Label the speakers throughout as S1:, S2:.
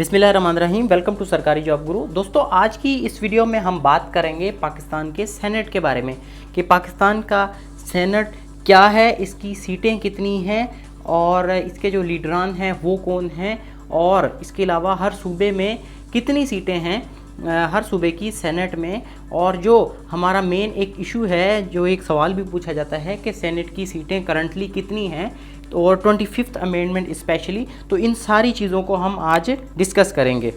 S1: बिस्मिल्लाहिर्रहमानिर्रहीम। Welcome to सरकारी job गुरु। दोस्तों, आज की इस वीडियो में हम बात करेंगे पाकिस्तान के सेनेट के बारे में कि पाकिस्तान का सेनेट क्या है, इसकी सीटें कितनी हैं और इसके जो लीडरान हैं वो कौन हैं, और इसके अलावा हर सूबे में कितनी सीटें हैं हर सूबे की सेनेट में। और जो हमारा मेन एक इशू है, जो एक सवाल भी पूछा जाता है कि सेनेट की सीटें करंटली कितनी हैं और 25th अमेंडमेंट स्पेशली, तो इन सारी चीज़ों को हम आज डिस्कस करेंगे।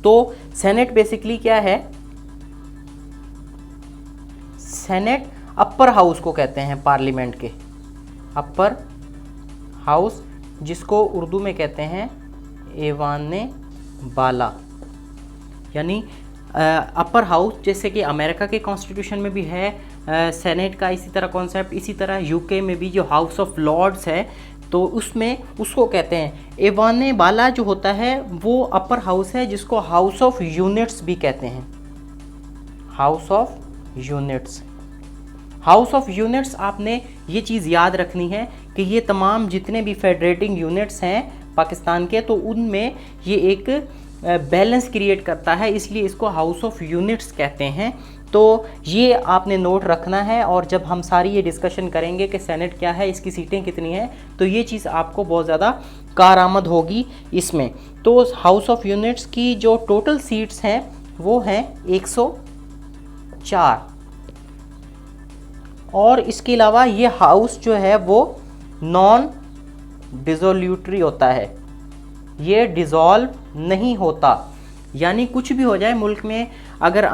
S1: तो सेनेट बेसिकली क्या है? सेनेट अपर हाउस को कहते हैं, पार्लियामेंट के अपर हाउस, जिसको उर्दू में कहते हैं ऐवान बाला, यानी अपर हाउस। जैसे कि अमेरिका के कॉन्स्टिट्यूशन में भी है सेनेट का इसी तरह कॉन्सेप्ट, इसी तरह यूके में भी जो हाउस ऑफ लॉर्ड्स है तो उसमें उसको कहते हैं ऐवान बाला। जो होता है वो अपर हाउस है, जिसको हाउस ऑफ यूनिट्स भी कहते हैं। House of units, house of units आपने ये चीज़ याद रखनी है कि ये तमाम जितने भी फेडरेटिंग यूनिट्स हैं पाकिस्तान के, तो उनमें ये एक बैलेंस क्रिएट करता है, इसलिए इसको हाउस ऑफ यूनिट्स कहते हैं। तो ये आपने नोट रखना है, और जब हम सारी ये डिस्कशन करेंगे कि सेनेट क्या है, इसकी सीटें कितनी हैं, तो ये चीज़ आपको बहुत ज़्यादा कारआमद होगी इसमें। तो हाउस ऑफ यूनिट्स की जो टोटल सीट्स हैं वो हैं 104, और इसके अलावा ये हाउस जो है वो नॉन डिसोल्यूटरी होता है, ये डिज़ोल्व नहीं होता। यानी कुछ भी हो जाए मुल्क में, अगर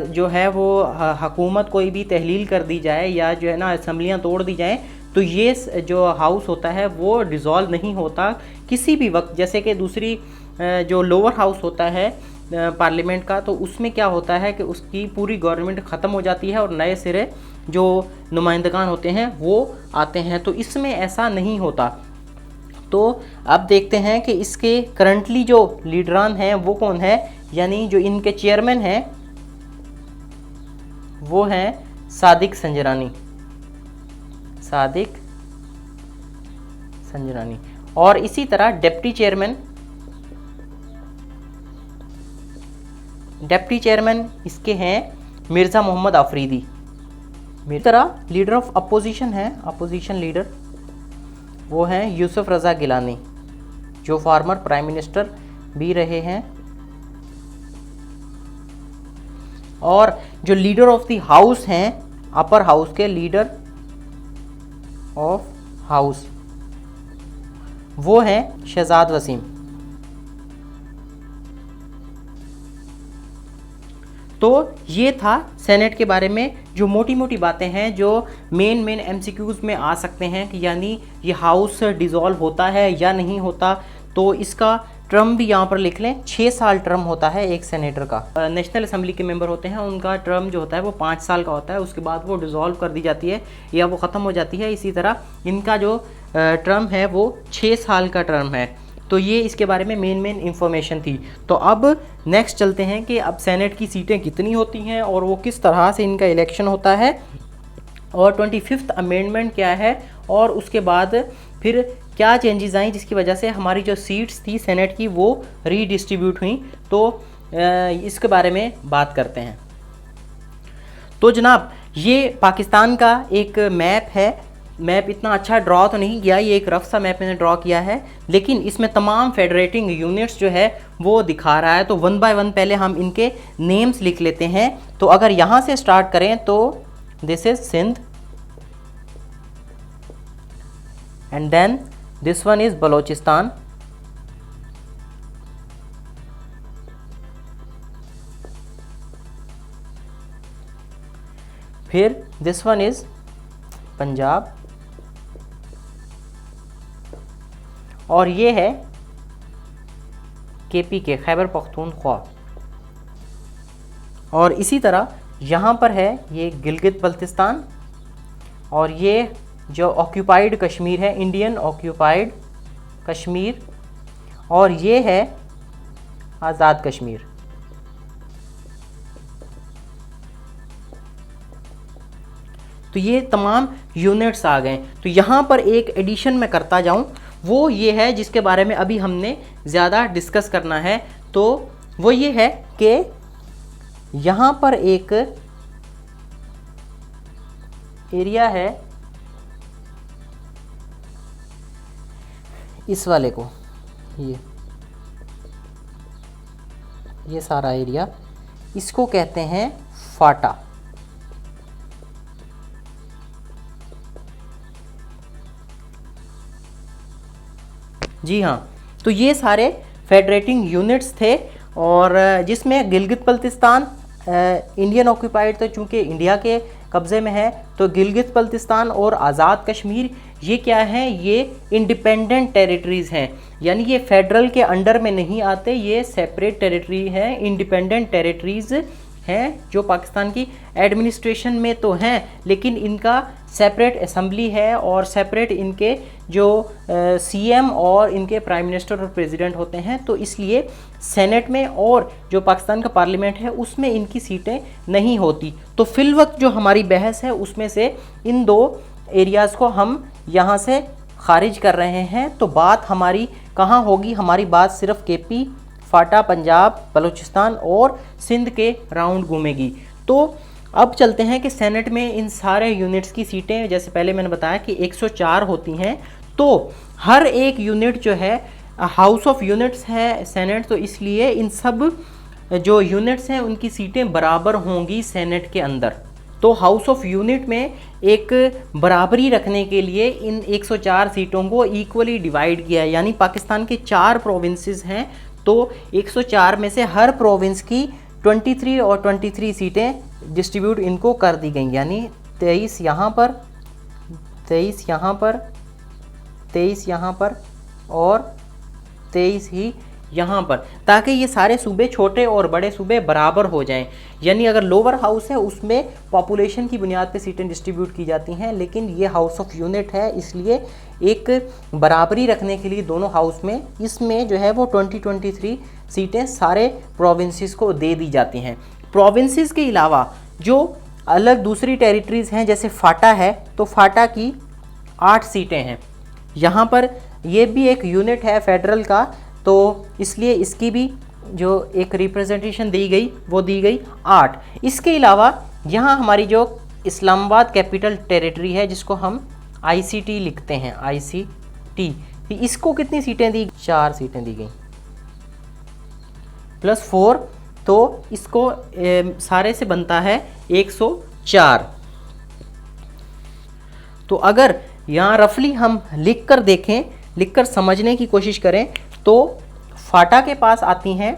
S1: जो है वो हुकूमत कोई भी तहलील कर दी जाए या जो है ना असम्बलियाँ तोड़ दी जाएँ, तो ये जो हाउस होता है वो डिज़ोल्व नहीं होता किसी भी वक्त। जैसे कि दूसरी जो लोअर हाउस होता है पार्लियामेंट का, तो उसमें क्या होता है कि उसकी पूरी गवर्नमेंट ख़त्म हो जाती है और नए सिरे जो नुमाइंदगान होते हैं वो आते हैं। तो इसमें ऐसा नहीं होता। तो अब देखते हैं कि इसके करंटली जो लीडरान हैं वो कौन है, यानी जो इनके चेयरमैन हैं वो हैं सादिक संजरानी, सादिक संजरानी। और इसी तरह डिप्टी चेयरमैन इसके हैं मिर्ज़ा मोहम्मद आफरीदी। इसी तरह लीडर ऑफ अपोजिशन है, अपोजिशन लीडर वो हैं यूसुफ रज़ा गिलानी, जो फॉर्मर प्राइम मिनिस्टर भी रहे हैं। और जो लीडर ऑफ द हाउस हैं, अपर हाउस के लीडर ऑफ हाउस, वो हैं शहजाद वसीम। तो ये था सेनेट के बारे में जो मोटी मोटी बातें हैं, जो मेन एमसीक्यूज़ में आ सकते हैं कि यानी ये हाउस डिज़ोल्व होता है या नहीं होता। तो इसका टर्म भी यहाँ पर लिख लें, 6 साल टर्म होता है एक सेनेटर का। नेशनल असेंबली के मेंबर होते हैं, उनका टर्म जो होता है वो 5 साल का होता है, उसके बाद वो डिज़ोल्व कर दी जाती है या वो ख़त्म हो जाती है। इसी तरह इनका जो टर्म है वो 6 साल का टर्म है। तो ये इसके बारे में मेन इंफॉर्मेशन थी। तो अब नेक्स्ट चलते हैं कि अब सेनेट की सीटें कितनी होती हैं और वो किस तरह से इनका इलेक्शन होता है, और 25th अमेंडमेंट क्या है, और उसके बाद फिर क्या चेंजेस आई जिसकी वजह से हमारी जो सीट्स थी सेनेट की वो रीडिस्ट्रीब्यूट हुई। तो इसके बारे में बात करते हैं। तो जनाब, ये पाकिस्तान का एक मैप है। मैप इतना अच्छा ड्रॉ तो नहीं किया, ये एक रफ सा मैप मैंने ड्रॉ किया है, लेकिन इसमें तमाम फेडरेटिंग यूनिट्स जो है वो दिखा रहा है। तो 1 बाय 1 पहले हम इनके नेम्स लिख लेते हैं। तो अगर यहाँ से स्टार्ट करें तो this is Sindh, and then this one is Balochistan, फिर दिस वन इज पंजाब, और ये है केपी के खैबर पख्तूनख्वा। और इसी तरह यहाँ पर है ये गिलगित बल्तिस्तान, और ये जो ऑक्यूपाइड कश्मीर है, इंडियन ऑक्यूपाइड कश्मीर, और ये है आज़ाद कश्मीर। तो ये तमाम यूनिट्स आ गए। तो यहाँ पर एक एडिशन मैं करता जाऊँ वो ये है जिसके बारे में अभी हमने ज़्यादा डिस्कस करना है। तो वो ये है कि यहाँ पर एक एरिया है, इस वाले को, ये सारा एरिया, इसको कहते हैं फाटा। जी हाँ, तो ये सारे फेडरेटिंग यूनिट्स थे और जिसमें गिलगित बल्तिस्तान इंडियन ऑक्यूपाइड, तो चूँकि इंडिया के कब्ज़े में है, तो गिलगित बल्तिस्तान और आज़ाद कश्मीर ये क्या हैं, ये इंडिपेंडेंट टेरिटरीज़ हैं, यानी ये फेडरल के अंडर में नहीं आते, ये सेपरेट टेरिटरी हैं, इंडिपेंडेंट टेरिटरीज़ हैं जो पाकिस्तान की एडमिनिस्ट्रेशन में तो हैं, लेकिन इनका सेपरेट असेंबली है और सेपरेट इनके जो सीएम और इनके प्राइम मिनिस्टर और प्रेसिडेंट होते हैं। तो इसलिए सेनेट में और जो पाकिस्तान का पार्लियामेंट है उसमें इनकी सीटें नहीं होती। तो फिल वक्त जो हमारी बहस है उसमें से इन दो एरियाज़ को हम यहाँ से खारिज कर रहे हैं। तो बात हमारी कहाँ होगी, हमारी बात सिर्फ केपी, फाटा, पंजाब, बलूचिस्तान और सिंध के राउंड घूमेगी। तो अब चलते हैं कि सेनेट में इन सारे यूनिट्स की सीटें, जैसे पहले मैंने बताया कि 104 होती हैं, तो हर एक यूनिट जो है हाउस ऑफ यूनिट्स है सेनेट, तो इसलिए इन सब जो यूनिट्स हैं उनकी सीटें बराबर होंगी सेनेट के अंदर। तो हाउस ऑफ यूनिट में एक बराबरी रखने के लिए इन 104 सीटों को इक्वली डिवाइड किया है, यानी पाकिस्तान के 4 प्रोविंसेस हैं, तो 104 में से हर प्रोविंस की 23 और 23 सीटें डिस्ट्रीब्यूट इनको कर दी गई, यानी 23 यहाँ पर, 23 यहाँ पर, 23 यहाँ पर और 23 ही यहाँ पर, ताकि ये सारे सूबे, छोटे और बड़े सूबे बराबर हो जाएं। यानी अगर लोअर हाउस है उसमें पॉपुलेशन की बुनियाद पे सीटें डिस्ट्रीब्यूट की जाती हैं, लेकिन ये हाउस ऑफ यूनिट है, इसलिए एक बराबरी रखने के लिए दोनों हाउस में इसमें जो है वो 23 सीटें सारे प्रोविंसेस को दे दी जाती हैं। प्रोविंसेस के अलावा जो अलग दूसरी टेरिटरीज़ हैं, जैसे फाटा है, तो फाटा की 8 सीटें हैं। यहाँ पर ये भी एक यूनिट है फेडरल का, तो इसलिए इसकी भी जो एक रिप्रेजेंटेशन दी गई वो दी गई 8। इसके अलावा यहाँ हमारी जो इस्लामाबाद कैपिटल टेरिटरी है, जिसको हम ICT लिखते हैं, ICT, इसको कितनी सीटें दी? 4 सीटें दी गई प्लस 4, तो इसको सारे से बनता है 104। तो अगर यहाँ रफली हम लिख कर देखें, लिख कर समझने की कोशिश करें, तो फाटा के पास आती हैं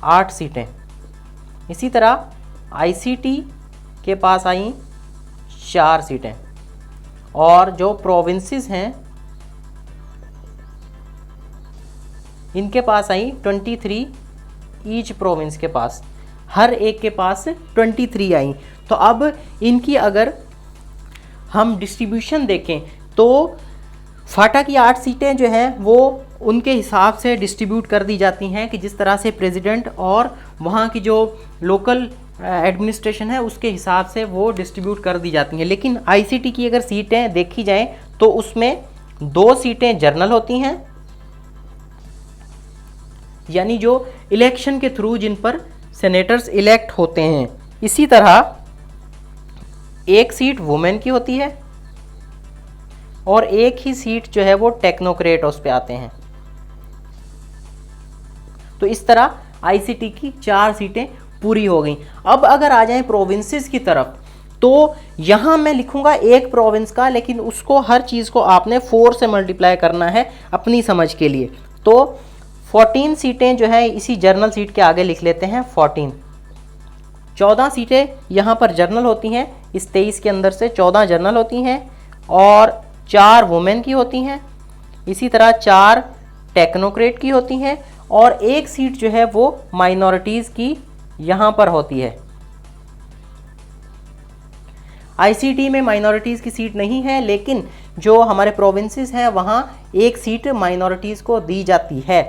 S1: 8 सीटें, इसी तरह ICT के पास आई 4 सीटें, और जो प्रोविंसेस हैं इनके पास आई 23, ईच प्रोविंस के पास, हर एक के पास 23 आई। तो अब इनकी अगर हम डिस्ट्रीब्यूशन देखें तो फाटा की 8 सीटें जो हैं वो उनके हिसाब से डिस्ट्रीब्यूट कर दी जाती हैं कि जिस तरह से प्रेसिडेंट और वहाँ की जो लोकल एडमिनिस्ट्रेशन है उसके हिसाब से वो डिस्ट्रीब्यूट कर दी जाती हैं। लेकिन ICT की अगर सीटें देखी जाएं तो उसमें 2 सीटें जनरल होती हैं, यानी जो इलेक्शन के थ्रू जिन पर सेनेटर्स इलेक्ट होते हैं। इसी तरह 1 सीट वुमेन की होती है और 1 ही सीट जो है वो टेक्नोक्रेट उस पे आते हैं। तो इस तरह ICT की 4 सीटें पूरी हो गई। अब अगर आ जाएं प्रोविंसेस की तरफ, तो यहाँ मैं लिखूंगा एक प्रोविंस का, लेकिन उसको हर चीज़ को आपने 4 से मल्टीप्लाई करना है अपनी समझ के लिए। तो 14 सीटें जो है इसी जर्नल सीट के आगे लिख लेते हैं 14। 14 सीटें यहाँ पर जर्नल होती हैं, इस 23 के अंदर से 14 जर्नल होती हैं और 4 वुमेन की होती हैं। इसी तरह 4 टेक्नोक्रेट की होती हैं और 1 सीट जो है वो माइनॉरिटीज़ की यहाँ पर होती है। ICT में माइनॉरिटीज़ की सीट नहीं है, लेकिन जो हमारे प्रोविंसेस हैं वहाँ 1 सीट माइनॉरिटीज़ को दी जाती है।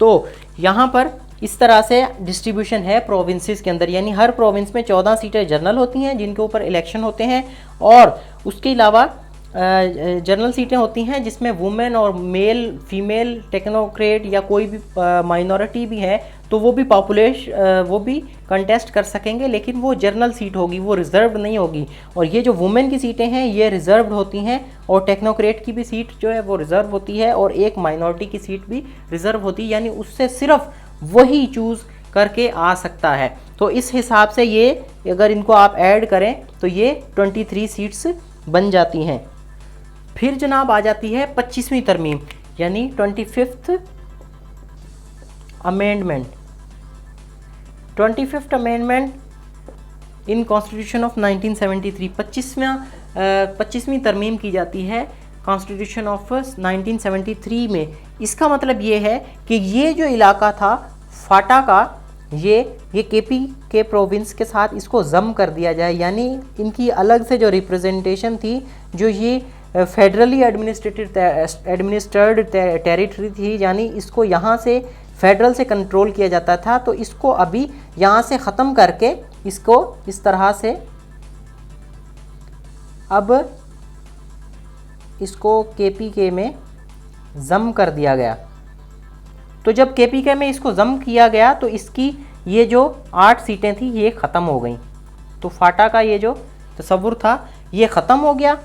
S1: तो यहाँ पर इस तरह से डिस्ट्रीब्यूशन है प्रोविंसेस के अंदर, यानी हर प्रोविंस में 14 सीटें जनरल होती हैं जिनके ऊपर इलेक्शन होते हैं, और उसके अलावा जनरल सीटें होती हैं जिसमें वुमेन और मेल फीमेल टेक्नोक्रेट या कोई भी माइनॉरिटी भी है तो वो भी कंटेस्ट कर सकेंगे, लेकिन वो जनरल सीट होगी, वो रिजर्व्ड नहीं होगी। और ये जो वुमेन की सीटें हैं ये रिजर्व्ड होती हैं, और टेक्नोक्रेट की भी सीट जो है वो रिजर्व होती है, और एक माइनॉरिटी की सीट भी रिजर्व होती है, यानी उससे सिर्फ वही चूज़ करके आ सकता है। तो इस हिसाब से ये अगर इनको आप ऐड करें तो ये 23 सीट्स बन जाती हैं। फिर जनाब आ जाती है 25वीं तरमीम, यानी 25th amendment. 25th amendment in constitution of 1973, 25वीं तरमीम की जाती है कॉन्स्टिट्यूशन ऑफ 1973 में। इसका मतलब ये है कि ये जो इलाका था फाटा का, ये केपी के प्रोविंस के साथ इसको जम कर दिया जाए, यानी इनकी अलग से जो रिप्रेजेंटेशन थी, जो ये फेडरली एडमिनिस्ट्रेड टेरिटरी थी, यानी इसको यहाँ से फेडरल से कंट्रोल किया जाता था, तो इसको अभी यहाँ से ख़त्म करके इसको इस तरह से अब इसको केपीके में जम कर दिया गया। तो जब केपीके में इसको जम किया गया तो इसकी ये जो 8 सीटें थी ये ख़त्म हो गई। तो फाटा का ये जो तस्वुर था ये ख़त्म हो गया,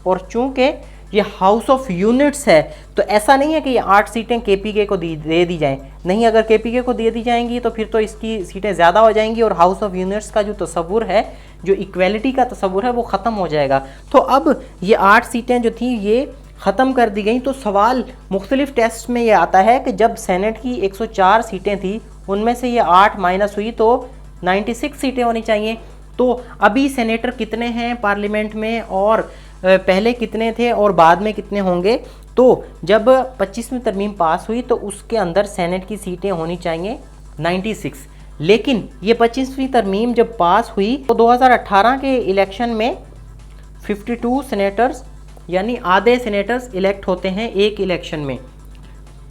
S1: और चूँकि ये हाउस ऑफ यूनिट्स है तो ऐसा नहीं है कि ये 8 सीटें केपीके को दे दी जाएं। नहीं, अगर केपीके को दे दी जाएंगी तो फिर तो इसकी सीटें ज़्यादा हो जाएंगी और हाउस ऑफ यूनिट्स का जो तस्वुर है, जो इक्वेलिटी का तस्वुर है, वो ख़त्म हो जाएगा। तो अब ये 8 सीटें जो थी ये ख़त्म कर दी गई। तो सवाल मुख्तलिफ टेस्ट में ये आता है कि जब सेनेट की 104 सीटें थी उनमें से ये 8 माइनस हुई तो 96 सीटें होनी चाहिए। तो अभी सेनेटर कितने हैं पार्लियामेंट में, और पहले कितने थे और बाद में कितने होंगे। तो जब 25वीं तरमीम पास हुई तो उसके अंदर सेनेट की सीटें होनी चाहिए 96, लेकिन ये 25वीं तरमीम जब पास हुई तो 2018 के इलेक्शन में 52 सेनेटर्स, यानी आधे सेनेटर्स इलेक्ट होते हैं एक इलेक्शन में,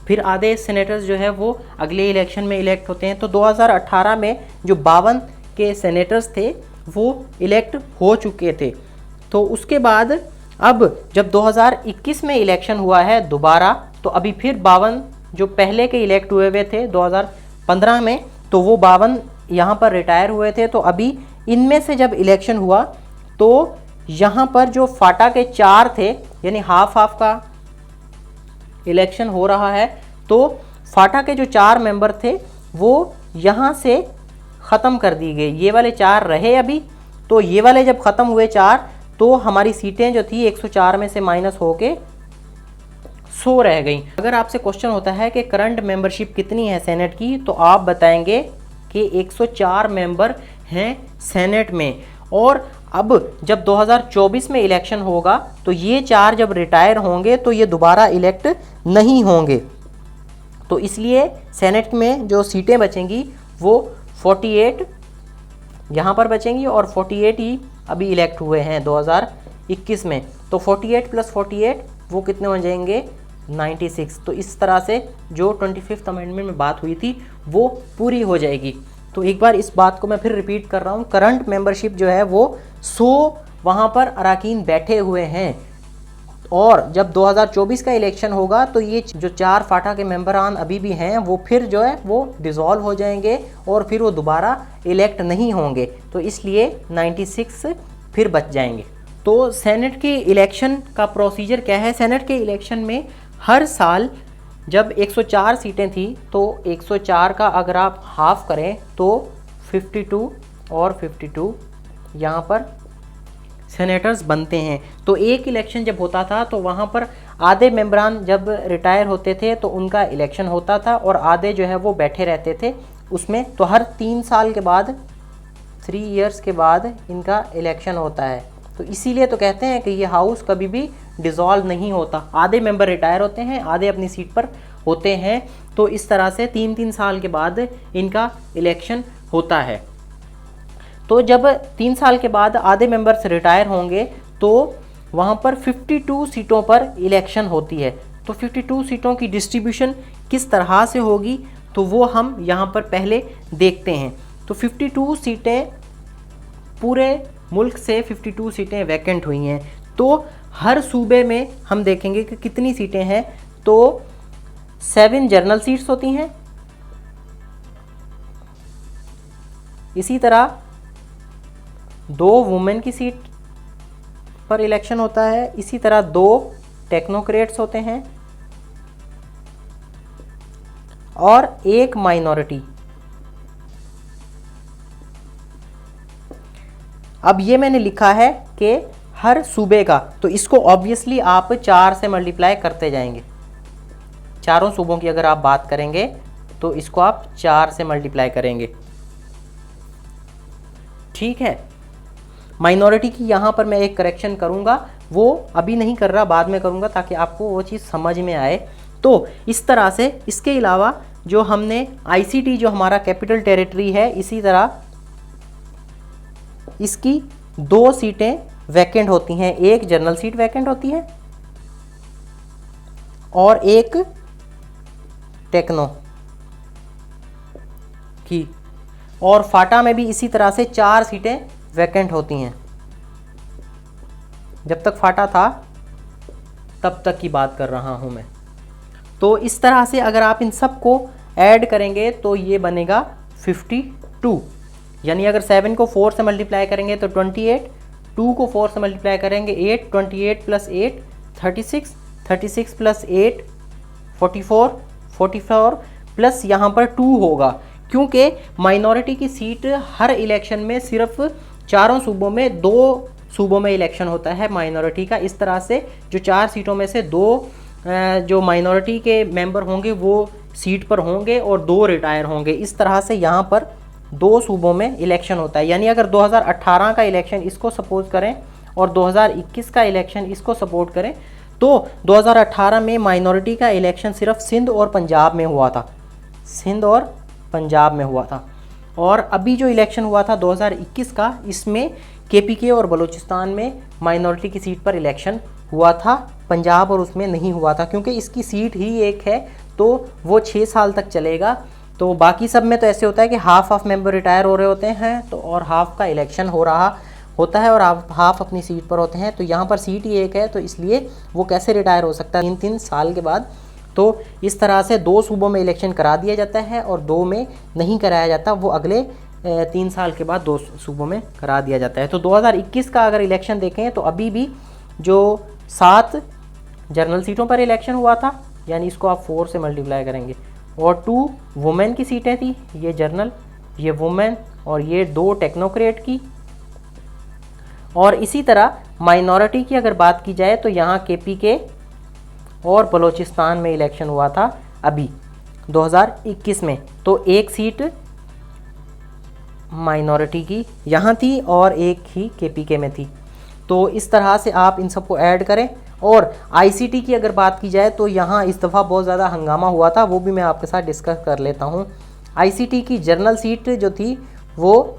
S1: फिर आधे सेनेटर्स जो है वो अगले इलेक्शन में इलेक्ट होते हैं। तो 2018 में जो 52 के सेनेटर्स थे वो इलेक्ट हो चुके थे। तो उसके बाद अब जब 2021 में इलेक्शन हुआ है दोबारा, तो अभी फिर 52 जो पहले के इलेक्ट हुए थे 2015 में, तो वो 52 यहाँ पर रिटायर हुए थे। तो अभी इनमें से जब इलेक्शन हुआ तो यहाँ पर जो फाटा के 4 थे, यानी हाफ हाफ का इलेक्शन हो रहा है, तो फाटा के जो 4 मेंबर थे वो यहाँ से ख़त्म कर दिए गए। ये वाले 4 रहे अभी, तो ये वाले जब ख़त्म हुए 4 तो हमारी सीटें जो थी 104 में से माइनस होके 100 रह गई। अगर आपसे क्वेश्चन होता है कि करंट मेंबरशिप कितनी है सेनेट की, तो आप बताएंगे कि 104 मेंबर हैं सेनेट में। और अब जब 2024 में इलेक्शन होगा तो ये 4 जब रिटायर होंगे तो ये दोबारा इलेक्ट नहीं होंगे। तो इसलिए सेनेट में जो सीटें बचेंगी वो 48 यहाँ पर बचेंगी, और 48 ही अभी इलेक्ट हुए हैं 2021 में। तो 48 + 48 वो कितने हो जाएंगे 96। तो इस तरह से जो 25th अमेंडमेंट में बात हुई थी वो पूरी हो जाएगी। तो एक बार इस बात को मैं फिर रिपीट कर रहा हूँ, करंट मेंबरशिप जो है वो 100 वहाँ पर अरकान बैठे हुए हैं, और जब 2024 का इलेक्शन होगा तो ये जो 4 फाटा के मेंबरान अभी भी हैं वो फिर जो है वो डिज़ोल्व हो जाएंगे और फिर वो दोबारा इलेक्ट नहीं होंगे। तो इसलिए 96 फिर बच जाएंगे। तो सेनेट के इलेक्शन का प्रोसीजर क्या है? सेनेट के इलेक्शन में हर साल जब 104 सीटें थी तो 104 का अगर आप हाफ करें तो 52 और 52 यहाँ पर सेनेटर्स बनते हैं। तो एक इलेक्शन जब होता था तो वहाँ पर आधे मेंबरान जब रिटायर होते थे तो उनका इलेक्शन होता था, और आधे जो है वो बैठे रहते थे उसमें। तो हर 3 साल के बाद 3 इयर्स के बाद इनका इलेक्शन होता है। तो इसीलिए तो कहते हैं कि ये हाउस कभी भी डिज़ोल्व नहीं होता। आधे मेंबर रिटायर होते हैं, आधे अपनी सीट पर होते हैं। तो इस तरह से 3-3 साल के बाद इनका इलेक्शन होता है। तो जब 3 साल के बाद आधे मेंबर्स रिटायर होंगे तो वहाँ पर 52 सीटों पर इलेक्शन होती है। तो 52 सीटों की डिस्ट्रीब्यूशन किस तरह से होगी? तो वो हम यहाँ पर पहले देखते हैं। तो 52 सीटें, पूरे मुल्क से 52 सीटें वैकेंट हुई हैं। तो हर सूबे में हम देखेंगे कि कितनी सीटें हैं। तो 7 जनरल सीट्स होती हैं, इसी तरह 2 वुमेन की सीट पर इलेक्शन होता है, इसी तरह 2 टेक्नोक्रेट्स होते हैं और 1 माइनॉरिटी। अब ये मैंने लिखा है कि हर सूबे का, तो इसको ऑब्वियसली आप 4 से मल्टीप्लाई करते जाएंगे। चारों सूबों की अगर आप बात करेंगे तो इसको आप 4 से मल्टीप्लाई करेंगे, ठीक है। माइनॉरिटी की यहाँ पर मैं एक करेक्शन करूँगा, वो अभी नहीं कर रहा, बाद में करूँगा ताकि आपको वो चीज़ समझ में आए। तो इस तरह से, इसके अलावा जो हमने आईसीटी जो हमारा कैपिटल टेरिटरी है, इसी तरह इसकी 2 सीटें वैकेंट होती हैं, एक जनरल सीट वैकेंट होती है और एक टेक्नो की। और फाटा में भी इसी तरह से 4 सीटें वैकेंट होती हैं। जब तक फाटा था तब तक की बात कर रहा हूं मैं। तो इस तरह से अगर आप इन सब को ऐड करेंगे तो ये बनेगा 52, यानी अगर 7 को 4 से मल्टीप्लाई करेंगे तो 28, 2 को 4 से मल्टीप्लाई करेंगे 8, 28 प्लस 8 36, 36 प्लस 8 44, 44 प्लस यहाँ पर 2 होगा, क्योंकि माइनॉरिटी की सीट हर इलेक्शन में सिर्फ चारों सूबों में 2 सूबों में इलेक्शन होता है माइनॉरिटी का। इस तरह से जो 4 सीटों में से 2 जो माइनॉरिटी के मेंबर होंगे वो सीट पर होंगे और 2 रिटायर होंगे। इस तरह से यहाँ पर 2 सूबों में इलेक्शन होता है। यानी अगर 2018 का इलेक्शन इसको सपोज करें और 2021 का इलेक्शन इसको सपोर्ट करें, तो 2018 में माइनॉरिटी का इलेक्शन सिर्फ सिंध और पंजाब में हुआ था, सिंध और पंजाब में हुआ था। और अभी जो इलेक्शन हुआ था 2021 का, इसमें केपीके और बलूचिस्तान में माइनॉरिटी की सीट पर इलेक्शन हुआ था, पंजाब और उसमें नहीं हुआ था, क्योंकि इसकी सीट ही एक है तो वो 6 साल तक चलेगा। तो बाकी सब में तो ऐसे होता है कि हाफ मेंबर रिटायर हो रहे होते हैं तो और हाफ का इलेक्शन हो रहा होता है और हाफ अपनी सीट पर होते हैं। तो यहाँ पर सीट ही एक है तो इसलिए वो कैसे रिटायर हो सकता है 3-3 साल के बाद। तो इस तरह से 2 सूबों में इलेक्शन करा दिया जाता है और 2 में नहीं कराया जाता, वो अगले 3 साल के बाद 2 सूबों में करा दिया जाता है। तो 2021 का अगर इलेक्शन देखें तो अभी भी जो 7 जनरल सीटों पर इलेक्शन हुआ था, यानी इसको आप 4 से मल्टीप्लाई करेंगे, और 2 वुमेन की सीटें थी, ये जनरल, ये वुमेन और ये 2 टेक्नोक्रेट की। और इसी तरह माइनॉरिटी की अगर बात की जाए तो यहाँ केपीके और बलूचिस्तान में इलेक्शन हुआ था अभी 2021 में, तो 1 सीट माइनॉरिटी की यहाँ थी और 1 ही केपीके में थी। तो इस तरह से आप इन सबको ऐड करें। और आईसीटी की अगर बात की जाए तो यहाँ इस दफ़ा बहुत ज़्यादा हंगामा हुआ था, वो भी मैं आपके साथ डिस्कस कर लेता हूँ। आईसीटी की जनरल सीट जो थी वो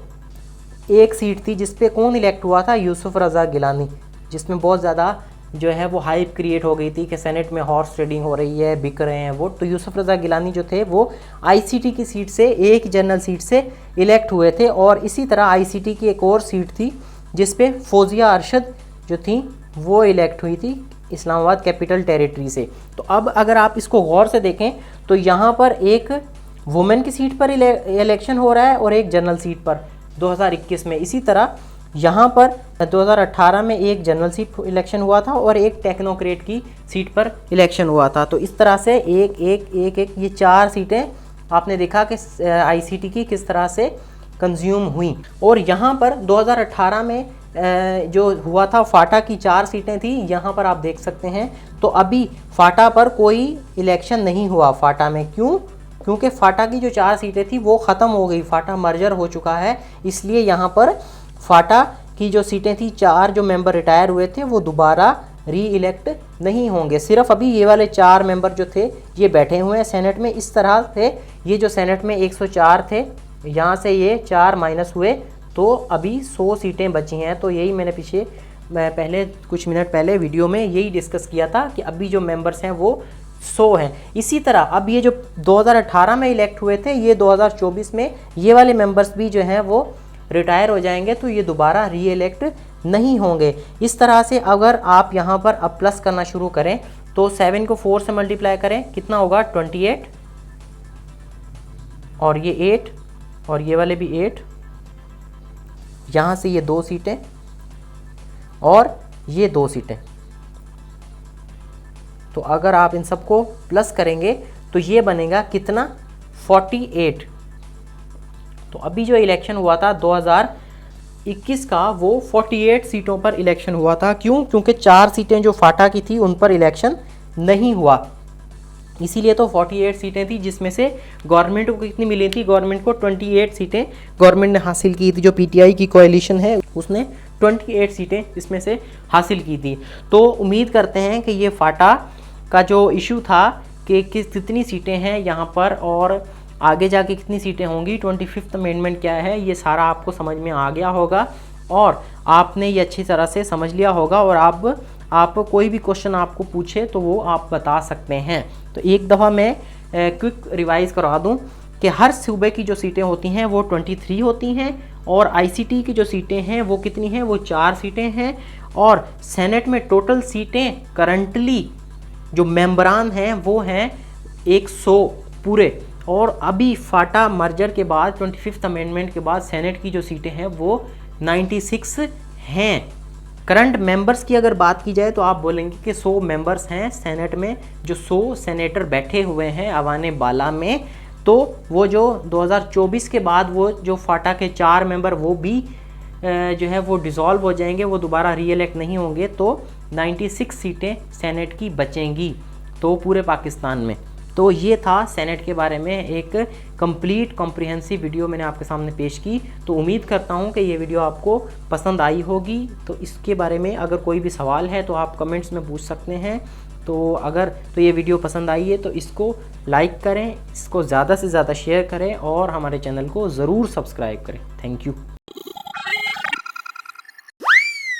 S1: 1 सीट थी, जिस पे कौन इलेक्ट हुआ था, यूसुफ रज़ा गिलानी, जिसमें बहुत ज़्यादा जो है वो हाइप क्रिएट हो गई थी कि सेनेट में हॉर्स ट्रेडिंग हो रही है, बिक रहे हैं वोट। तो यूसुफ रज़ा गिलानी जो थे वो आईसीटी की सीट से 1 जनरल सीट से इलेक्ट हुए थे। और इसी तरह आईसीटी की एक और सीट थी जिस पे फौजिया अरशद जो थी वो इलेक्ट हुई थी इस्लामाबाद कैपिटल टेरिटरी से। तो अब अगर आप इसको गौर से देखें तो यहाँ पर एक वुमेन की सीट पर इलेक्शन हो रहा है और एक जनरल सीट पर 2021 में। इसी तरह यहाँ पर 2018 में 1 जनरल सीट इलेक्शन हुआ था और 1 टेक्नोक्रेट की सीट पर इलेक्शन हुआ था। तो इस तरह से 1-1-1-1 ये 4 सीटें आपने देखा कि आईसीटी की किस तरह से कंज्यूम हुई। और यहाँ पर 2018 में जो हुआ था फाटा की 4 सीटें थी, यहाँ पर आप देख सकते हैं। तो अभी फाटा पर कोई इलेक्शन नहीं हुआ फाटा में, क्यों? क्योंकि फाटा की जो 4 सीटें थी वो ख़त्म हो गई, फाटा मर्जर हो चुका है, इसलिए यहाँ पर फाटा की जो सीटें थी 4 जो मेंबर रिटायर हुए थे वो दोबारा री इलेक्ट नहीं होंगे। सिर्फ अभी ये वाले 4 मेंबर जो थे ये बैठे हुए हैं सेनेट में। इस तरह से ये जो सेनेट में 104 थे, यहाँ से ये 4 माइनस हुए तो अभी 100 सीटें बची हैं। तो यही मैं पहले कुछ मिनट पहले वीडियो में यही डिस्कस किया था कि अभी जो मेंबर्स हैं वो 100 हैं। इसी तरह अब ये जो 2018 में इलेक्ट हुए थे, ये 2024 में ये वाले मेंबर्स भी जो हैं वो रिटायर हो जाएंगे, तो ये दोबारा री इलेक्ट नहीं होंगे। इस तरह से अगर आप यहाँ पर अब प्लस करना शुरू करें तो 7 को 4 से मल्टीप्लाई करें, कितना होगा 28, और ये 8, और ये वाले भी 8, यहाँ से ये 2 सीटें और ये 2 सीटें। तो अगर आप इन सबको प्लस करेंगे तो ये बनेगा कितना 48। तो अभी जो इलेक्शन हुआ था 2021 का, वो 48 सीटों पर इलेक्शन हुआ था। क्यों? क्योंकि 4 सीटें जो फाटा की थी उन पर इलेक्शन नहीं हुआ, इसीलिए तो 48 सीटें थी, जिसमें से गवर्नमेंट को कितनी मिली थी? गवर्नमेंट को 28 सीटें गवर्नमेंट ने हासिल की थी। जो पीटीआई की कोएलिशन है उसने 28 सीटें इसमें से हासिल की थी। तो उम्मीद करते हैं कि ये फाटा का जो इशू था कि कितनी सीटें हैं यहाँ पर और आगे जाके कितनी सीटें होंगी, 25th अमेंडमेंट क्या है, ये सारा आपको समझ में आ गया होगा और आपने ये अच्छी तरह से समझ लिया होगा। और आप कोई भी क्वेश्चन आपको पूछे तो वो आप बता सकते हैं। तो एक दफ़ा मैं क्विक रिवाइज़ करवा दूं कि हर सूबे की जो सीटें होती हैं वो 23 होती हैं, और आईसीटी की जो सीटें हैं वो कितनी हैं? वो 4 सीटें हैं। और सेनेट में टोटल सीटें करंटली जो मेंबरान हैं वो हैं 100 पूरे। और अभी फाटा मर्जर के बाद 25th अमेंडमेंट के बाद सेनेट की जो सीटें हैं वो 96 हैं। करंट मेंबर्स की अगर बात की जाए तो आप बोलेंगे कि 100 मेंबर्स हैं सेनेट में, जो 100 सेनेटर बैठे हुए हैं अवाने बाला में। तो वो जो 2024 के बाद वो जो फाटा के 4 मेंबर वो भी जो है वो डिसॉल्व हो जाएंगे, वो दोबारा री इलेक्ट नहीं होंगे। तो 96 सीटें सेनेट की बचेंगी तो पूरे पाकिस्तान में। तो ये था सेनेट के बारे में एक कंप्लीट कॉम्प्रिहेंसिव वीडियो मैंने आपके सामने पेश की। तो उम्मीद करता हूँ कि ये वीडियो आपको पसंद आई होगी। तो इसके बारे में अगर कोई भी सवाल है तो आप कमेंट्स में पूछ सकते हैं। तो ये वीडियो पसंद आई है तो इसको लाइक करें, इसको ज़्यादा से ज़्यादा शेयर करें और हमारे चैनल को ज़रूर सब्सक्राइब करें। Thank you.